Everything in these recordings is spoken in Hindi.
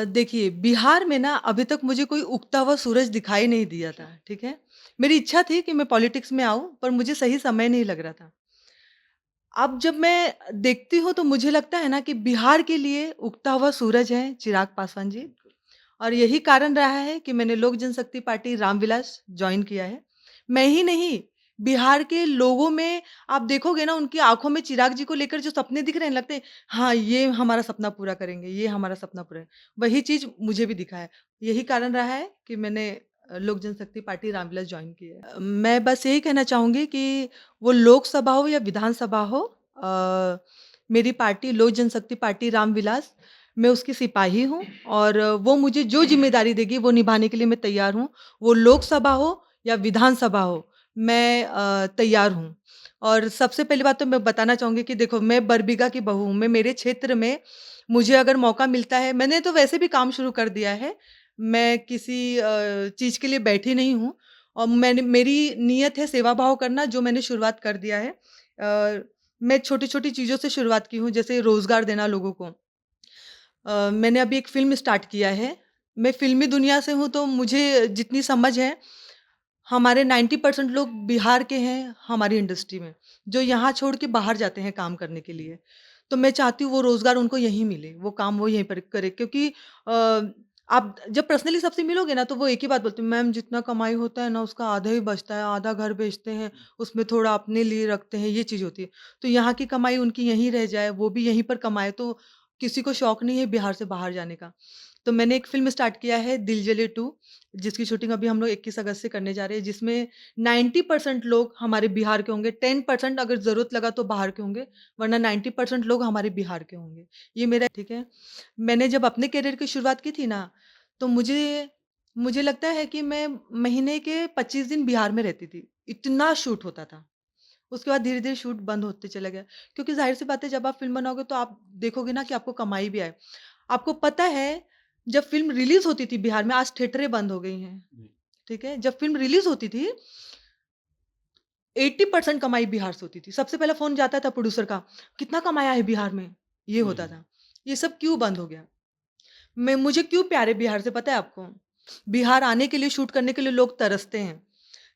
देखिए, बिहार में ना अभी तक मुझे कोई उगता हुआ सूरज दिखाई नहीं दिया था, ठीक है? मेरी इच्छा थी कि मैं पॉलिटिक्स में आऊँ, पर मुझे सही समय नहीं लग रहा था। अब जब मैं देखती हूँ, तो मुझे लगता है ना कि बिहार के लिए उगता हुआ सूरज हैं चिराग पासवान जी, और यही कारण रहा है कि मैंने लोक जनशक्ति पार्टी रामविलास जॉइन किया है। मैं ही नहीं, बिहार के लोगों में आप देखोगे ना, उनकी आँखों में चिराग जी को लेकर जो सपने दिख रहे हैं, लगते हैं हाँ, ये हमारा सपना पूरा करेंगे, ये हमारा सपना पूरा वही चीज़ मुझे भी दिखा है। यही कारण रहा है कि मैंने लोक जनशक्ति पार्टी रामविलास जॉइन की है। मैं बस यही कहना चाहूँगी कि वो लोकसभा हो या विधानसभा हो, मेरी पार्टी लोक जनशक्ति पार्टी रामविलास, मैं उसकी सिपाही हूँ, और वो मुझे जो ज़िम्मेदारी देगी वो निभाने के लिए मैं तैयार हूँ। वो लोकसभा हो या विधानसभा हो, मैं तैयार हूँ। और सबसे पहली बात तो मैं बताना चाहूँगी कि देखो, मैं बरबीघा की बहू हूँ। मैं मेरे क्षेत्र में मुझे अगर मौका मिलता है, मैंने तो वैसे भी काम शुरू कर दिया है। मैं किसी चीज़ के लिए बैठी नहीं हूँ, और मेरी नियत है सेवा भाव करना, जो मैंने शुरुआत कर दिया है। मैं छोटी-छोटी चीज़ों से शुरुआत की हूँ, जैसे रोज़गार देना लोगों को। मैंने अभी एक फ़िल्म स्टार्ट किया है। मैं फ़िल्मी दुनिया से हूँ, तो मुझे जितनी समझ है, हमारे 90% लोग बिहार के हैं हमारी इंडस्ट्री में, जो यहाँ छोड़ के बाहर जाते हैं काम करने के लिए। तो मैं चाहती हूँ वो रोज़गार उनको यहीं मिले, वो काम वो यहीं पर करें, क्योंकि आप जब पर्सनली सबसे मिलोगे ना, तो वो एक ही बात बोलते हैं, मैम जितना कमाई होता है ना, उसका आधा ही बचता है, आधा घर बेचते हैं, उसमें थोड़ा अपने लिए रखते हैं, ये चीज़ होती है। तो यहाँ की कमाई उनकी यहीं रह जाए, वो भी यहीं पर कमाएँ, तो किसी को शौक नहीं है बिहार से बाहर जाने का। तो मैंने एक फ़िल्म स्टार्ट किया है दिल जले 2, जिसकी शूटिंग अभी हम लोग 21 अगस्त से करने जा रहे हैं, जिसमें 90% लोग हमारे बिहार के होंगे, 10% अगर ज़रूरत लगा तो बाहर के होंगे, वरना 90% लोग हमारे बिहार के होंगे। ये मेरा ठीक है। मैंने जब अपने करियर की शुरुआत की थी ना, तो मुझे मुझे लगता है कि मैं महीने के 25 दिन बिहार में रहती थी। इतना शूट होता था। उसके बाद धीरे-धीरे शूट बंद होते चला गया, क्योंकि ज़ाहिर-सी बात है, जब आप फ़िल्म बनाओगे तो आप देखोगे ना कि आपको कमाई भी आए। आपको पता है, जब फ़िल्म रिलीज़ होती थी बिहार में, आज थिएटरें बंद हो गई हैं, ठीक है? जब फ़िल्म रिलीज़ होती थी, 80% कमाई बिहार से होती थी। सबसे पहला फ़ोन जाता था प्रोड्यूसर का, "कितना कमाया है बिहार में?" ये होता था। ये सब क्यों बंद हो गया? मुझे क्यों प्यार है बिहार से, पता है आपको? बिहार आने के लिए, शूट करने के लिए लोग तरसते हैं।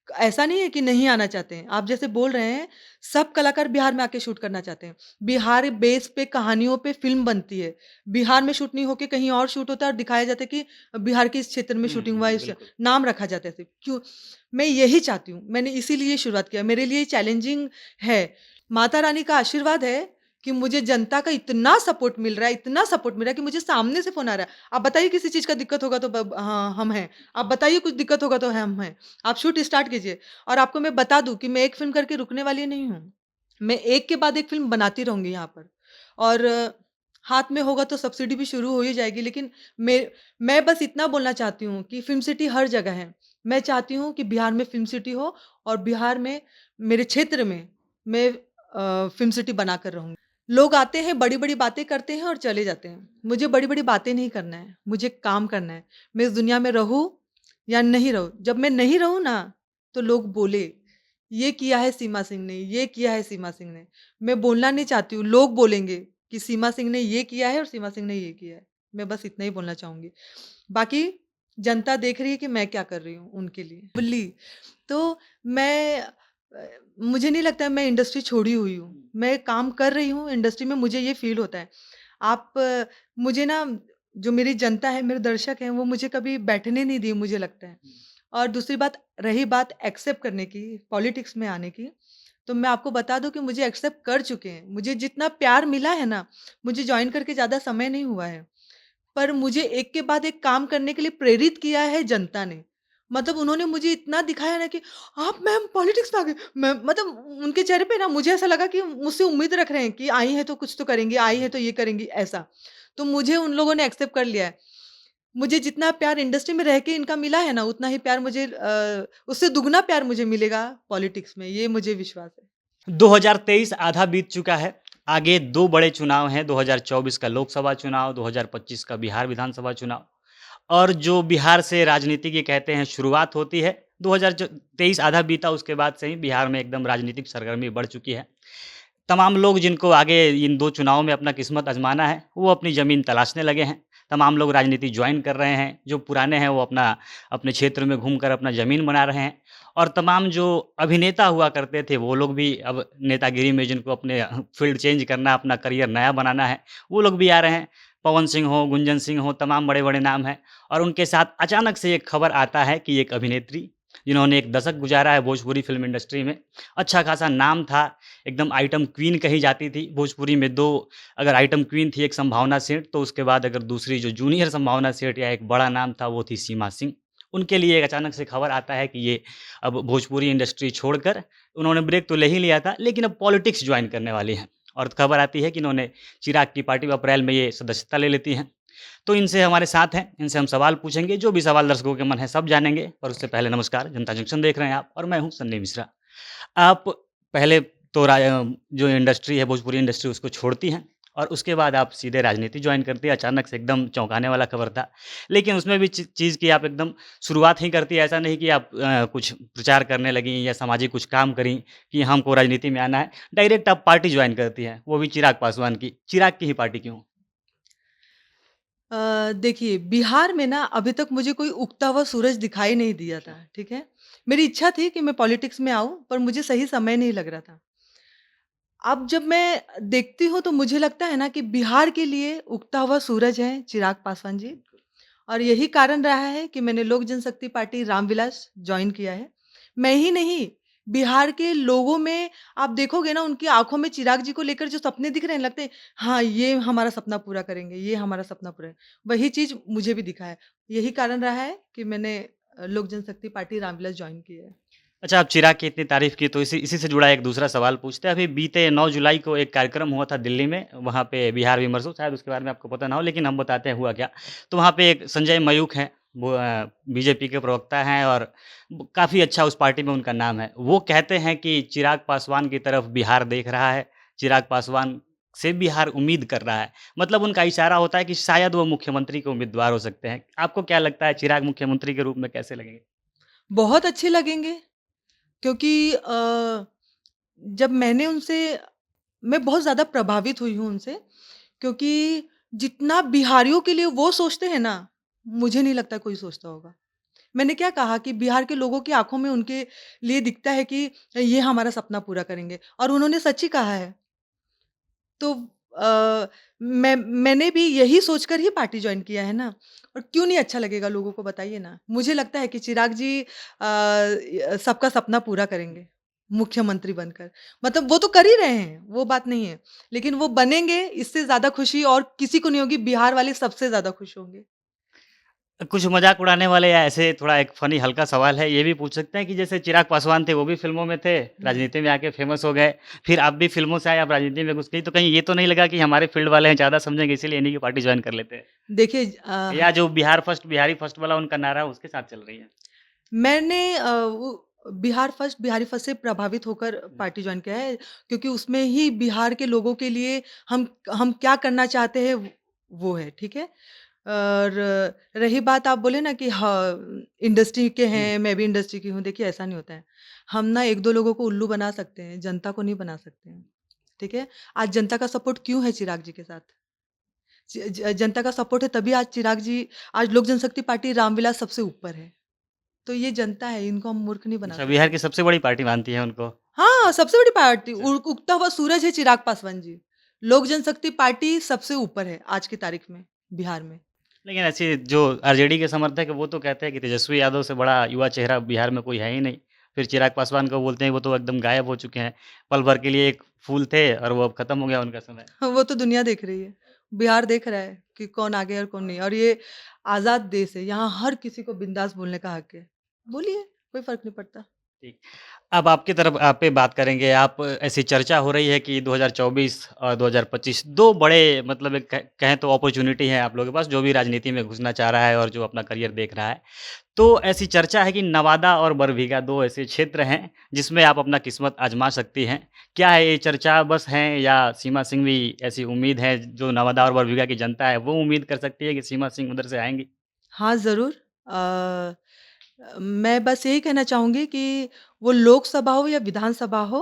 ऐसा नहीं है कि नहीं आना चाहते हैं। आप जैसे बोल रहे हैं, सब कलाकार बिहार में आके शूट करना चाहते हैं। बिहार बेस पे, कहानियों पे फ़िल्म बनती है। बिहार में शूट नहीं होके कहीं और शूट होता है, और दिखाया जाता है कि बिहार के इस क्षेत्र में शूटिंग हुआ है, इस नाम रखा जाता है सिर्फ़। क्यों? मैं यही चाहती हूँ। मैंने इसीलिए शुरुआत किया। मेरे लिए चैलेंजिंग है। माता रानी का आशीर्वाद है कि मुझे जनता का इतना सपोर्ट मिल रहा है, इतना सपोर्ट मिल रहा है कि मुझे सामने से फ़ोन आ रहा है। आप बताइए, किसी चीज़ का दिक्कत होगा तो हाँ, हम हैं। आप बताइए कुछ दिक्कत होगा तो हम हैं। आप शूट स्टार्ट कीजिए। और आपको मैं बता दूँ कि मैं एक फ़िल्म करके रुकने वाली नहीं हूँ। मैं एक के बाद एक फ़िल्म बनाती रहूँगी यहाँ पर। और हाथ में होगा तो सब्सिडी भी शुरू हो ही जाएगी, लेकिन मैं बस इतना बोलना चाहती हूँ कि फ़िल्म सिटी हर जगह है। मैं चाहती हूँ कि बिहार में फ़िल्म सिटी हो, और बिहार में, मेरे क्षेत्र में, मैं फ़िल्म सिटी बनाकर रहूँगी। लोग आते हैं, बड़ी-बड़ी बातें करते हैं और चले जाते हैं। मुझे बड़ी-बड़ी बातें नहीं करना है, मुझे काम करना है। मैं इस दुनिया में रहूँ या नहीं रहूँ, जब मैं नहीं रहूँ ना, तो लोग बोले, "ये किया है सीमा सिंह ने, ये किया है सीमा सिंह ने।" मैं बोलना नहीं चाहती हूँ, लोग बोलेंगे कि सीमा सिंह ने ये किया है और सीमा सिंह ने ये किया है। मैं बस इतना ही बोलना चाहूँगी। बाकी जनता देख रही है कि मैं क्या कर रही हूँ उनके लिए। बुल्ली, तो मैं मुझे नहीं लगता है मैं इंडस्ट्री छोड़ी हुई हूँ। मैं काम कर रही हूँ इंडस्ट्री में, मुझे ये फ़ील होता है। आप मुझे ना, जो मेरी जनता है, मेरे दर्शक हैं, वो मुझे कभी बैठने नहीं दिए, मुझे लगता है। और दूसरी बात, रही बात एक्सेप्ट करने की, पॉलिटिक्स में आने की, तो मैं आपको बता दूँ कि मुझे एक्सेप्ट कर चुके हैं। मुझे जितना प्यार मिला है ना, मुझे जॉइन करके ज़्यादा समय नहीं हुआ है। पर मुझे एक के बाद एक काम करने के लिए प्रेरित किया है जनता ने। मतलब उन्होंने मुझे इतना दिखाया ना कि आप मैम पॉलिटिक्स में आ गए। मैं मतलब, उनके चेहरे पे ना मुझे ऐसा लगा कि मुझसे उम्मीद रख रहे हैं कि आई हैं तो कुछ तो करेंगी, आई हैं तो ये करेंगी, ऐसा। तो मुझे उन लोगों ने एक्सेप्ट कर लिया है। मुझे जितना प्यार इंडस्ट्री में रह के इनका मिला है ना, उतना ही प्यार मुझे उससे दुगना प्यार मुझे मिलेगा पॉलिटिक्स में, ये मुझे विश्वास है। 2023 आधा बीत चुका है। आगे 2 बड़े चुनाव हैं, 2024 का लोकसभा चुनाव, 2025 का बिहार विधानसभा चुनाव। और जो बिहार से राजनीति की कहते हैं शुरुआत होती है, 2023 आधा बीता उसके बाद से ही बिहार में एकदम राजनीतिक सरगर्मी बढ़ चुकी है। तमाम लोग जिनको आगे इन 2 चुनावों में अपना किस्मत आज़माना है, वो अपनी ज़मीन तलाशने लगे हैं। तमाम लोग राजनीति जॉइन कर रहे हैं, जो पुराने हैं वो अपने क्षेत्र में घूमकर अपना ज़मीन बना रहे हैं और तमाम जो अभिनेता हुआ करते थे, वो लोग भी अब नेतागिरी में जिनको अपने फ़ील्ड चेंज करना, अपना करियर नया बनाना है, वो लोग भी आ रहे हैं। पवन सिंह हो, गुंजन सिंह हो, तमाम बड़े-बड़े नाम हैं और उनके साथ अचानक से एक खबर आता है कि एक अभिनेत्री, जिन्होंने एक दशक गुज़ारा है भोजपुरी फ़िल्म इंडस्ट्री में, अच्छा खासा नाम था, एकदम आइटम क्वीन कही जाती थी। भोजपुरी में 2 अगर आइटम क्वीन थी, एक संभावना सेठ, तो उसके बाद अगर दूसरी जो जूनियर संभावना सेठ या एक बड़ा नाम था, वो थी सीमा सिंह। उनके लिए एक अचानक से खबर आता है कि ये अब भोजपुरी इंडस्ट्री छोड़कर उन्होंने ब्रेक तो ले ही लिया था, लेकिन अब पॉलिटिक्स जॉइन करने वाली हैं और खबर आती है कि इन्होंने चिराग की पार्टी में अप्रैल में ये सदस्यता ले लेती हैं। तो इनसे हमारे साथ हैं, इनसे हम सवाल पूछेंगे, जो भी सवाल दर्शकों के मन है सब जानेंगे। पर उससे पहले नमस्कार, जनता जंक्शन देख रहे हैं आप और मैं हूँ सन्नी मिश्रा। आप पहले तो जो इंडस्ट्री है, भोजपुरी इंडस्ट्री उसको छोड़ती हैं और उसके बाद आप सीधे राजनीति जॉइन करती हैं, अचानक से एकदम चौंकाने वाला खबर था। लेकिन उसमें भी चीज़ की आप एकदम शुरुआत ही करती हैं, ऐसा नहीं कि आप कुछ प्रचार करने लगीं या सामाजिक कुछ काम करीं कि हमको राजनीति में आना है। डायरेक्ट आप पार्टी जॉइन करती हैं, वो भी चिराग पासवान की। चिराग की ही पार्टी क्यों? देखिए, बिहार में ना अभी तक मुझे कोई उगता हुआ सूरज दिखाई नहीं दिया था, ठीक है? मेरी इच्छा थी कि मैं पॉलिटिक्स में आऊँ, पर मुझे सही समय नहीं लग रहा था। अब जब मैं देखती हूँ, तो मुझे लगता है ना कि बिहार के लिए उगता हुआ सूरज हैं चिराग पासवान जी और यही कारण रहा है कि मैंने लोक जनशक्ति पार्टी रामविलास जॉइन किया है। मैं ही नहीं, बिहार के लोगों में आप देखोगे ना उनकी आँखों में चिराग जी को लेकर जो सपने दिख रहे हैं, लगते हैं हाँ, ये हमारा सपना पूरा करेंगे, ये हमारा सपना पूरा वही चीज़ मुझे भी दिखा है। यही कारण रहा है कि मैंने लोक जनशक्ति पार्टी रामविलास जॉइन किया है। अच्छा, आप चिराग की इतनी तारीफ़ की तो इसी इसी से जुड़ा एक दूसरा सवाल पूछते हैं। अभी बीते 9 जुलाई को एक कार्यक्रम हुआ था दिल्ली में, वहाँ पे बिहार विमर्श हो, शायद उसके बारे में आपको पता ना हो, लेकिन हम बताते हैं हुआ क्या। तो वहाँ पे एक संजय मयूख हैं, वो बीजेपी के प्रवक्ता हैं और ब काफ़ी अच्छा उस पार्टी में उनका नाम है। वो कहते हैं कि चिराग पासवान की तरफ बिहार देख रहा है, चिराग पासवान से बिहार उम्मीद कर रहा है। मतलब उनका इशारा होता है कि शायद वो मुख्यमंत्री के उम्मीदवार हो सकते हैं। आपको क्या लगता है चिराग मुख्यमंत्री के रूप में कैसे लगेंगे? बहुत अच्छे लगेंगे क्योंकि जब मैंने उनसे मैं बहुत ज़्यादा प्रभावित हुई हूँ उनसे क्योंकि जितना बिहारियों के लिए वो सोचते हैं ना, मुझे नहीं लगता कोई सोचता होगा। मैंने क्या कहा कि बिहार के लोगों की आँखों में उनके लिए दिखता है कि ये हमारा सपना पूरा करेंगे और उन्होंने सच ही कहा है। तो मैंने भी यही सोचकर ही पार्टी जॉइन किया है ना और क्यों नहीं अच्छा लगेगा लोगों को बताइए ना। मुझे लगता है कि चिराग जी सबका सपना पूरा करेंगे, मुख्यमंत्री बनकर। मतलब वो तो कर ही रहे हैं, वो बात नहीं है। लेकिन वो बनेंगे इससे ज़्यादा खुशी और किसी को नहीं होगी, बिहार वाले सबसे ज़्यादा खुश होंगे। कुछ मज़ाक उड़ाने वाले या ऐसे थोड़ा एक फ़नी हल्का सवाल है, ये भी पूछ सकते हैं कि जैसे चिराग पासवान थे, वो भी फ़िल्मों में थे, हुँ। राजनीति में आके फ़ेमस हो गए, फिर आप भी फ़िल्मों से आए, आप राजनीति में घुस गई, तो कहीं ये तो नहीं लगा कि हमारे फ़ील्ड वाले हैं, ज़्यादा समझेंगे इसीलिए इन्हीं की पार्टी जॉइन कर लेते हैं? देखिए या जो बिहार फर्स्ट, बिहारी फर्स्ट वाला उनका नारा है, उसके साथ चल रही हैं? मैंने वो बिहार फर्स्ट बिहारी फर्स्ट से प्रभावित होकर हुँ, पार्टी जॉइन किया है क्योंकि उसमें ही बिहार के लोगों के लिए हम क्या करना चाहते हैं वो है, ठीक है? और रही बात आप बोले ना कि हाँ, इंडस्ट्री के हुँ। हैं, मैं भी इंडस्ट्री की हूँ, देखिए ऐसा नहीं होता है। हम ना 1-2 लोगों को उल्लू बना सकते हैं, जनता को नहीं बना सकते हैं, ठीक है? आज जनता का सपोर्ट क्यों है चिराग जी के साथ? जनता का सपोर्ट है तभी आज चिराग जी आज लोक जनशक्ति पार्टी रामविलास सबसे ऊपर है। तो ये जनता है, इनको हम मूर्ख नहीं बना अच्छा, बिहार सकते। की सबसे बड़ी पार्टी मानती हैं उनको। हाँ, सबसे बड़ी पार्टी अच्छा। उगता हुआ सूरज है चिराग पासवान जी। लोक जनशक्ति पार्टी सबसे ऊपर है आज की तारीख में, बिहार में। लेकिन ऐसे जो आरजेडी के समर्थक हैं, वो तो कहते हैं कि तेजस्वी यादव से बड़ा युवा चेहरा बिहार में कोई है ही नहीं। फिर चिराग पासवान को बोलते हैं, वो तो एकदम गायब हो चुके हैं। पल भर के लिए एक फूल थे और वो अब खत्म हो गया उनका समय। वो तो दुनिया देख रही है। बिहार देख रहा है कि कौन आगे और कौन नहीं और ये आज़ाद देश है, यहाँ हर किसी को बिंदास बोलने का हक है। बोलिए, कोई फ़र्क नहीं पड़ता। ठीक। अब आपकी तरफ आप पे बात करेंगे। आप ऐसी चर्चा हो रही है कि 2024 और 2025 2 बड़े मतलब एक कहें तो अपॉर्च्युनिटी है आप लोगों के पास, जो भी राजनीति में घुसना चाह रहा है और जो अपना करियर देख रहा है। तो ऐसी चर्चा है कि नवादा और बरबीघा 2 ऐसे क्षेत्र हैं, जिसमें आप अपना किस्मत आज़मा सकती हैं। क्या है ये चर्चा बस है या सीमा सिंह भी ऐसी उम्मीद है, जो नवादा और बरबीघा की जनता है, वो उम्मीद कर सकती है कि सीमा सिंह उधर से आएँगी? हाँ, ज़रूर। मैं बस यही कहना चाहूँगी कि वो लोकसभा हो या विधानसभा हो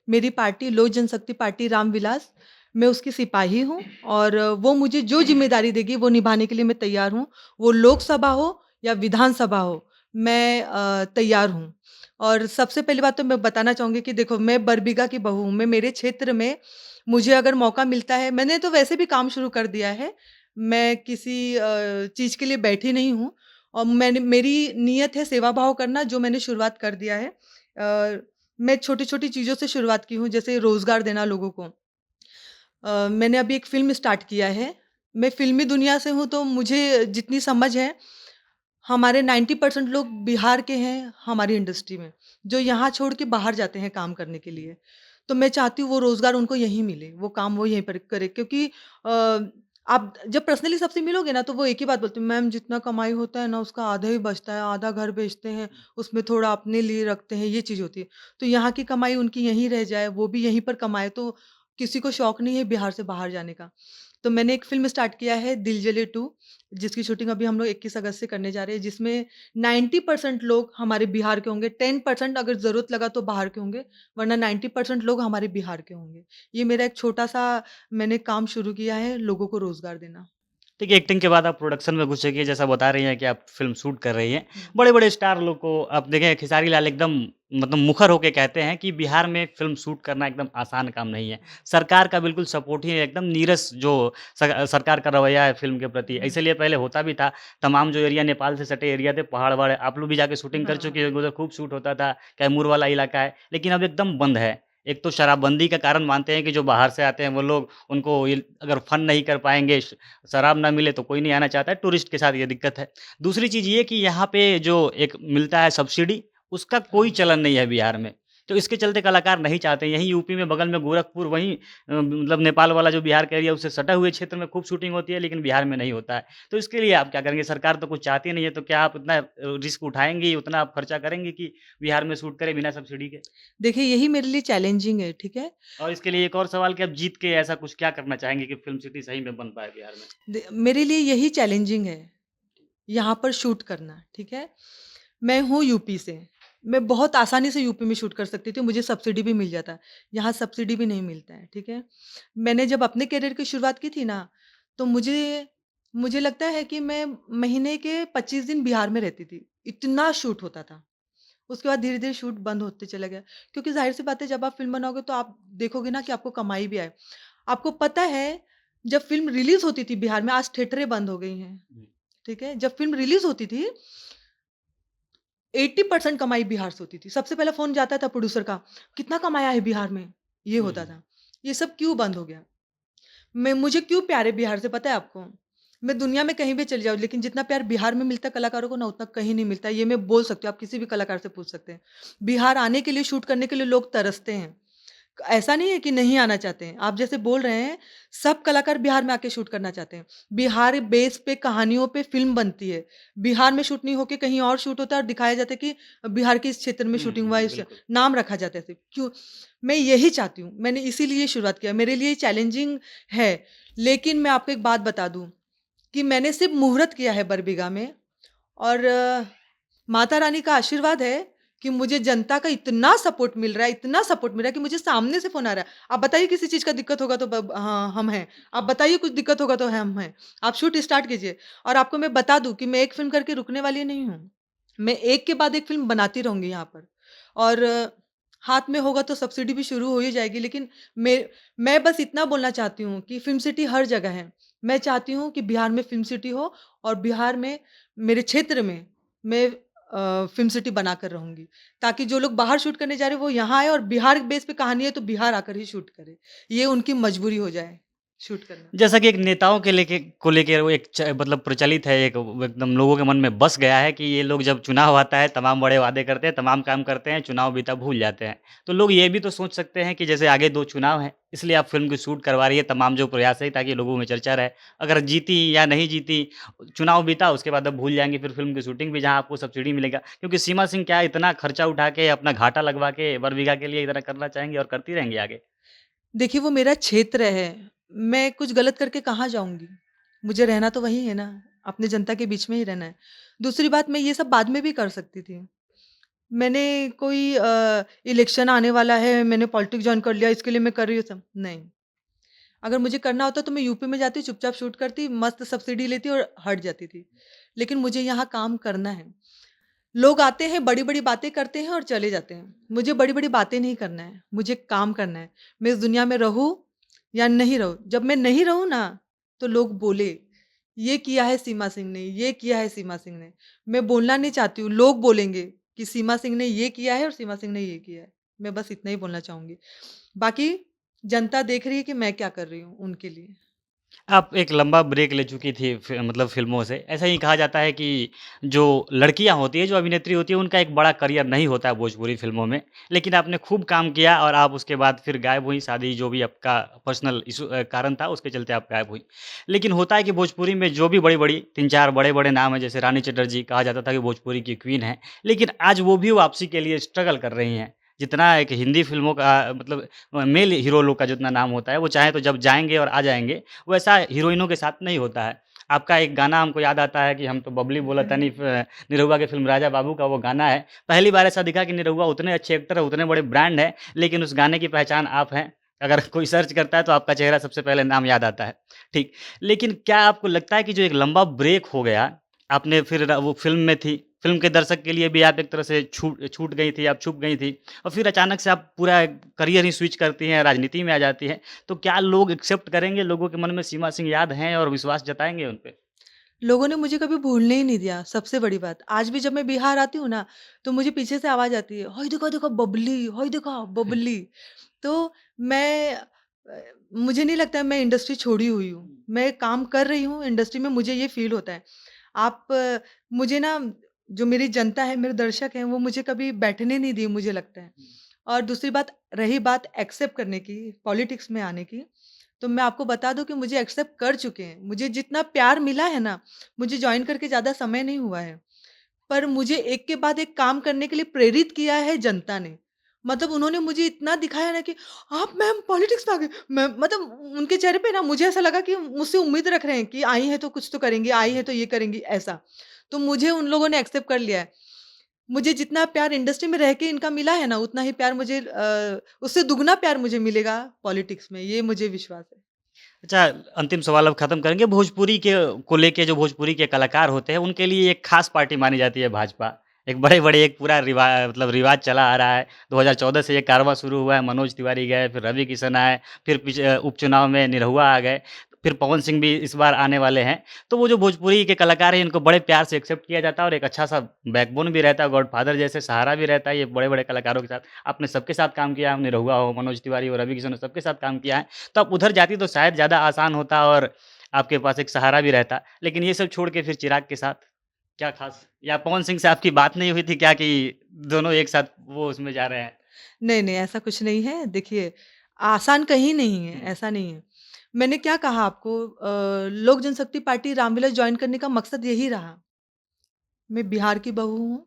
मेरी पार्टी लोक जनशक्ति पार्टी रामविलास मैं उसकी सिपाही हूँ और वो मुझे जो ज़िम्मेदारी देगी वो निभाने के लिए मैं तैयार हूँ। वो लोकसभा हो या विधानसभा हो, मैं तैयार हूँ। और सबसे पहली बात तो मैं बताना चाहूँगी कि देखो मैं बरबीघा की बहू हूँ, मैं मेरे क्षेत्र में मुझे अगर मौका मिलता है मैंने तो वैसे भी काम शुरू कर दिया है। मैं किसी चीज़ के लिए बैठी नहीं हूँ और मैंने मेरी नियत है सेवा भाव करना जो मैंने शुरुआत कर दिया है। मैं छोटी-छोटी चीज़ों से शुरुआत की हूँ जैसे रोज़गार देना लोगों को। मैंने अभी एक फ़िल्म स्टार्ट किया है। मैं फ़िल्मी दुनिया से हूँ तो मुझे जितनी समझ है, हमारे 90% लोग बिहार के हैं हमारी इंडस्ट्री में, जो यहाँ छोड़ के बाहर जाते हैं काम करने के लिए। तो मैं चाहती हूँ वो रोज़गार उनको यहीं मिले, वो काम वो यहीं पर करें क्योंकि आप जब पर्सनली सबसे मिलोगे ना तो वो एक ही बात बोलते हैं, मैम जितना कमाई होता है ना उसका आधा ही बचता है, आधा घर बेचते हैं, उसमें थोड़ा अपने लिए रखते हैं, ये चीज़ होती है। तो यहाँ की कमाई उनकी यहीं रह जाए, वो भी यहीं पर कमाएँ तो किसी को शौक नहीं है बिहार से बाहर जाने का। तो मैंने एक फ़िल्म स्टार्ट किया है दिल जले 2 जिसकी शूटिंग अभी हम लोग 21 अगस्त से करने जा रहे हैं, जिसमें 90% लोग हमारे बिहार के होंगे, 10% अगर ज़रूरत लगा तो बाहर के होंगे, वरना 90% लोग हमारे बिहार के होंगे। ये मेरा एक छोटा-सा मैंने काम शुरू किया है, लोगों को रोज़गार देना। देखिए, एक्टिंग के बाद आप प्रोडक्शन में घुसेंगे, जैसा बता रही हैं कि आप फ़िल्म शूट कर रही हैं। हुँ। बड़े-बड़े स्टार लोग को आप देखें खेसारी लाल एकदम मतलब मुखर होके कहते हैं कि बिहार में फ़िल्म शूट करना एकदम आसान काम नहीं है। सरकार का बिल्कुल सपोर्ट ही है, एकदम नीरस जो सरकार का रवैया है फ़िल्म के प्रति। हुँ। इसीलिए पहले होता भी था, तमाम जो एरिया नेपाल से सटे एरिया थे, पहाड़-वहाड़ आप लोग भी जाके शूटिंग कर चुके हाँ। होंगे, उधर खूब शूट होता था, कैमूर वाला इलाका है। लेकिन अब एकदम बंद है। एक तो शराबबंदी का कारण मानते हैं कि जो बाहर से आते हैं वो लोग उनको ये अगर फन नहीं कर पाएँगे शराब ना मिले तो कोई नहीं आना चाहता है, टूरिस्ट के साथ ये दिक्कत है। दूसरी चीज़ ये कि यहाँ पे जो एक मिलता है सब्सिडी, उसका कोई हाँ। चलन नहीं है बिहार में। तो इसके चलते कलाकार नहीं चाहते, यहीं यूपी में बगल में गोरखपुर वहीं मतलब नेपाल वाला जो बिहार का एरिया उससे सटा हुए क्षेत्र में खूब शूटिंग होती है, लेकिन बिहार में नहीं होता है। तो इसके लिए आप क्या करेंगे? सरकार तो कुछ चाहती नहीं है, तो क्या आप इतना रिस्क उठाएँगी, उतना आप खर्चा करेंगे कि बिहार में शूट करें बिना सब्सिडी के? देखिए यही मेरे लिए चैलेंजिंग है, ठीक है? और इसके लिए एक और सवाल कि आप जीत के ऐसा कुछ क्या करना चाहेंगे कि फ़िल्म सिटी सही में बन पाए बिहार में? मेरे लिए यही चैलेंजिंग है, यहाँ पर शूट करना, ठीक है? मैं हूँ यूपी से, मैं बहुत आसानी से यूपी में शूट कर सकती थी, मुझे सब्सिडी भी मिल जाता। यहाँ सब्सिडी भी नहीं मिलता है, ठीक है? मैंने जब अपने करियर की शुरुआत की थी ना, तो मुझे मुझे लगता है कि मैं महीने के 25 दिन बिहार में रहती थी, इतना शूट होता था। उसके बाद धीरे-धीरे शूट बंद होते चला गया, क्योंकि ज़ाहिर-सी बात है जब आप फ़िल्म बनाओगे तो आप देखोगे ना कि आपको कमाई भी आए। आपको पता है जब फ़िल्म रिलीज़ होती थी बिहार में, आज थिएटरें बंद हो गई हैं, हुँ, ठीक है? जब फ़िल्म रिलीज़ होती थी 80% कमाई बिहार से होती थी। सबसे पहला फ़ोन जाता था प्रोड्यूसर का, "कितना कमाया है बिहार में?" ये हुँ, होता हुँ। था। ये सब क्यों बंद हो गया? मुझे क्यों प्यार है बिहार से पता है आपको? मैं दुनिया में कहीं भी चली जाऊँ लेकिन जितना प्यार बिहार में मिलता है कलाकारों को ना उतना कहीं नहीं मिलता। ये मैं बोल सकती हूँ, आप किसी भी कलाकार से पूछ सकते हैं। बिहार आने के लिए, शूट करने के लिए लोग तरसते हैं। ऐसा नहीं है कि नहीं आना चाहते हैं। आप जैसे बोल रहे हैं, सब कलाकार बिहार में आके शूट करना चाहते हैं। बिहार बेस पे कहानियों पे फ़िल्म बनती है। बिहार में शूट नहीं होके कहीं और शूट होता है और दिखाया जाता है कि बिहार के इस क्षेत्र में हुँ, शूटिंग हुआ हुँ, है, इस बिल्कुल। नाम रखा जाता है सिर्फ़। क्यों? मैं यही चाहती हूँ। मैंने इसीलिए शुरुआत किया। मेरे लिए चैलेंजिंग है, लेकिन मैं आपको एक बात बता दूँ कि मैंने सिर्फ़ मुहूर्त किया है बरबीघा में और माता रानी का आशीर्वाद है कि मुझे जनता का इतना सपोर्ट मिल रहा है, इतना सपोर्ट मिल रहा है कि मुझे सामने से फ़ोन आ रहा है। आप बताइए किसी चीज़ का दिक्कत होगा तो हाँ, हम हैं। आप बताइए कुछ दिक्कत होगा तो हम हैं। आप शूट स्टार्ट कीजिए और आपको मैं बता दूँ कि मैं एक फ़िल्म करके रुकने वाली नहीं हूँ। मैं एक के बाद एक फ़िल्म बनाती रहूँगी यहाँ पर और हाथ में होगा तो सब्सिडी भी शुरू हो ही जाएगी लेकिन मैं मैं बस इतना बोलना चाहती हूँ कि फ़िल्म सिटी हर जगह है। मैं चाहती हूँ कि बिहार में फ़िल्म सिटी हो और बिहार में मेरे क्षेत्र में मैं फ़िल्म सिटी बनाकर रहूँगी, ताकि जो लोग बाहर शूट करने जा रहे हैं वो यहाँ आएँ और बिहार बेस पे कहानी है तो बिहार आकर ही शूट करें। ये उनकी मजबूरी हो जाए, शूट करना। जैसा कि एक नेताओं के लेके वो एक मतलब प्रचलित है एक वो एकदम लोगों के मन में बस गया है कि ये लोग जब चुनाव आता है तमाम बड़े वादे करते हैं, तमाम काम करते हैं, चुनाव बीता भूल जाते हैं। तो लोग ये भी तो सोच सकते हैं कि जैसे आगे 2 चुनाव हैं, इसलिए आप फ़िल्म की शूट करवा रही है, तमाम जो प्रयास है ताकि लोगों में चर्चा रहे। अगर जीती या नहीं जीती, चुनाव बीता उसके बाद अब भूल जाएँगे फिर फ़िल्म की शूटिंग भी जहाँ आपको सब्सिडी मिलेगा। क्योंकि सीमा सिंह क्या इतना खर्चा उठा के अपना घाटा लगवा के बरबीघा के लिए इतना करना चाहेंगी और करती रहेंगी आगे? देखिए वो मेरा क्षेत्र है, मैं कुछ गलत करके कहाँ जाऊँगी? मुझे रहना तो वहीं है ना, अपनी जनता के बीच में ही रहना है। दूसरी बात मैं ये सब बाद में भी कर सकती थी। मैंने कोई इलेक्शन आने वाला है, मैंने पॉलिटिक्स जॉइन कर लिया, इसके लिए मैं कर रही हूँ सब नहीं। अगर मुझे करना होता तो मैं यूपी में जाती, चुपचाप शूट करती, मस्त सब्सिडी लेती और हट जाती थी। लेकिन मुझे यहाँ काम करना है। लोग आते हैं, बड़ी-बड़ी बातें करते हैं और चले जाते हैं। मुझे बड़ी-बड़ी बातें नहीं करना है, मुझे काम करना है। मैं इस दुनिया में रहूँ या नहीं रहूँ, जब मैं नहीं रहूँ ना, तो लोग बोले, "ये किया है सीमा सिंह ने, ये किया है सीमा सिंह ने।" मैं बोलना नहीं चाहती हूँ, लोग बोलेंगे कि सीमा सिंह ने ये किया है और सीमा सिंह ने ये किया है। मैं बस इतना ही बोलना चाहूँगी। बाकी जनता देख रही है कि मैं क्या कर रही हूँ उनके लिए। आप एक लंबा ब्रेक ले चुकी थी मतलब फ़िल्मों से। ऐसा ही कहा जाता है कि जो लड़कियाँ होती हैं, जो अभिनेत्री होती है, उनका एक बड़ा करियर नहीं होता है भोजपुरी फ़िल्मों में। लेकिन आपने खूब काम किया और आप उसके बाद फिर गायब हुईं, शादी जो भी आपका पर्सनल कारण था, उसके चलते आप गायब हुईं। लेकिन होता है कि भोजपुरी में जो भी बड़ी-बड़ी 3-4 बड़े-बड़े नाम हैं, जैसे रानी चटर्जी, कहा जाता था कि भोजपुरी की क्वीन हैं। लेकिन आज वो भी वापसी के लिए स्ट्रगल कर रही हैं। जितना एक हिंदी फ़िल्मों का मतलब मेल हीरो लोग का जितना नाम होता है, वो चाहें तो जब जाएँगे और आ जाएँगे, वैसा हीरोइनों के साथ नहीं होता है। आपका एक गाना हमको याद आता है कि हम तो बबली बोलतानी निरहुआ के फ़िल्म राजा बाबू का वो गाना है। पहली बार ऐसा दिखा कि निरहुआ उतने अच्छे एक्टर हैं, उतने बड़े ब्रांड हैं, लेकिन उस गाने की पहचान आप हैं। अगर कोई सर्च करता है तो आपका चेहरा सबसे पहले नाम याद आता है। ठीक, लेकिन क्या आपको लगता है कि जो एक लंबा ब्रेक हो गया, आपने फिर वो फ़िल्म में थी, फ़िल्म के दर्शक के लिए भी आप एक तरह से छूट छूट गई थी, आप छुप गई थी और फिर अचानक से आप पूरा करियर ही स्विच करती हैं, राजनीति में आ जाती हैं। तो क्या लोग एक्सेप्ट करेंगे? लोगों के मन में सीमा सिंह याद हैं और विश्वास जताएँगे उन पे? लोगों ने मुझे कभी भूलने ही नहीं दिया, सबसे बड़ी बात। आज भी जब मैं बिहार आती हूँ ना, तो मुझे पीछे से आवाज़ आती है, "हई देखा, देखा बबली, हई देखा बबली।" तो मैं मुझे नहीं लगता है मैं इंडस्ट्री छोड़ी हुई हूँ। मैं काम कर रही हूँ इंडस्ट्री में, मुझे ये फ़ील होता है। आप मुझे ना जो मेरी जनता है, मेरे दर्शक हैं, वो मुझे कभी बैठने नहीं दिए मुझे लगता है। और दूसरी बात, रही बात एक्सेप्ट करने की, पॉलिटिक्स में आने की, तो मैं आपको बता दूँ कि मुझे एक्सेप्ट कर चुके हैं। मुझे जितना प्यार मिला है ना, मुझे जॉइन करके ज़्यादा समय नहीं हुआ है। पर मुझे एक के बाद एक काम करने के लिए प्रेरित किया है जनता ने। मतलब उन्होंने मुझे इतना दिखाया ना कि आप मैम पॉलिटिक्स में आ गए। मैं मतलब उनके चेहरे पे ना मुझे ऐसा लगा कि मुझसे उम्मीद रख रहे हैं कि आई हैं तो कुछ तो करेंगी, आई हैं तो ये करेंगी, ऐसा। तो मुझे उन लोगों ने एक्सेप्ट कर लिया है। मुझे जितना प्यार इंडस्ट्री में रह के इनका मिला है ना, उतना ही प्यार मुझे उससे दुगना प्यार मुझे मिलेगा पॉलिटिक्स में, ये मुझे विश्वास है। अच्छा, अंतिम सवाल अब ख़त्म करेंगे। भोजपुरी के को लेके जो भोजपुरी के कलाकार होते हैं, उनके लिए एक ख़ास पार्टी मानी जाती है भाजपा। एक बड़े-बड़े एक पूरा मतलब रिवाज चला आ रहा है। 2014 से ये कारवां शुरू हुआ है, मनोज तिवारी गए, फिर रवि किशन आए, फिर उपचुनाव में निरहुआ आ गए, फिर पवन सिंह भी इस बार आने वाले हैं। तो वो जो भोजपुरी के कलाकार हैं, इनको बड़े प्यार से एक्सेप्ट किया जाता है और एक अच्छा-सा बैकबोन भी रहता है, गॉडफ़ादर जैसे सहारा भी रहता है ये बड़े-बड़े कलाकारों के साथ। आपने सबके साथ काम किया, निरहुआ हो, मनोज तिवारी हो, रवि किशन हो, सबके साथ काम किया है। तो आप उधर जाती तो शायद ज़्यादा आसान होता और आपके पास एक सहारा भी रहता। लेकिन ये सब छोड़ के फिर चिराग के साथ क्या ख़ास या पवन सिंह से आपकी बात नहीं हुई थी क्या कि दोनों एक साथ वो उसमें जा रहे हैं? नहीं, नहीं, ऐसा कुछ नहीं है। देखिए, आसान कहीं नहीं है, हुँ। ऐसा नहीं है। मैंने क्या कहा आपको लोक जनशक्ति पार्टी रामविलास जॉइन करने का मकसद यही रहा। मैं बिहार की बहू हूँ।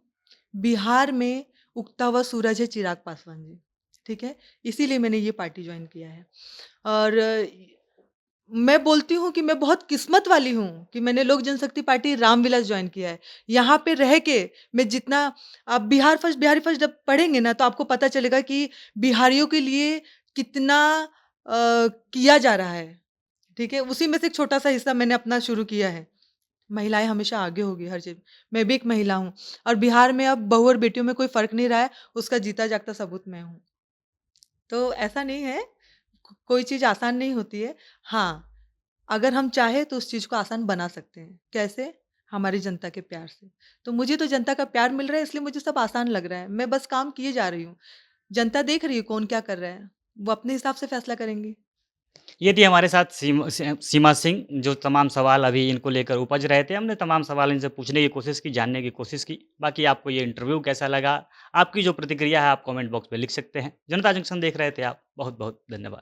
बिहार में उगता हुआ सूरज है चिराग पासवान जी, ठीक है? इसीलिए मैंने ये पार्टी जॉइन किया है। और मैं बोलती हूँ कि मैं बहुत किस्मत वाली हूँ कि मैंने लोक जनशक्ति पार्टी रामविलास जॉइन किया है। यहाँ पे रह के मैं जितना आप बिहारी फर्स्ट जब पढ़ेंगे ना तो आपको पता चलेगा कि बिहारियों के लिए कितना किया जा रहा है, ठीक है? उसी में से एक छोटा-सा हिस्सा मैंने अपना शुरू किया है। महिलाएँ हमेशा आगे होगी हर चीज़। मैं भी एक महिला हूँ और बिहार में अब बहू और बेटियों में कोई फ़र्क नहीं रहा है, उसका जीता जागता सबूत मैं हूँ। तो ऐसा नहीं है, कोई चीज़ आसान नहीं होती है। हाँ, अगर हम चाहें तो उस चीज़ को आसान बना सकते हैं। कैसे? हमारी जनता के प्यार से। तो मुझे तो जनता का प्यार मिल रहा है इसलिए मुझे सब आसान लग रहा है। मैं बस काम किए जा रही हूँ। जनता देख रही है कौन क्या कर रहा है। वो अपने हिसाब से फैसला करेंगी। ये थी हमारे साथ सीमा सिंह जो तमाम सवाल अभी इनको लेकर उपज रहे थे। हमने तमाम सवाल इनसे पूछने की कोशिश की, जानने की कोशिश की। बाकी आपको ये इंटरव्यू कैसा लगा? आपकी जो प्रतिक्रिया है आप कमेंट बॉक्स में लिख सकते हैं। जनता जंक्शन देख रहे थे आप। बहुत-बहुत धन्यवाद।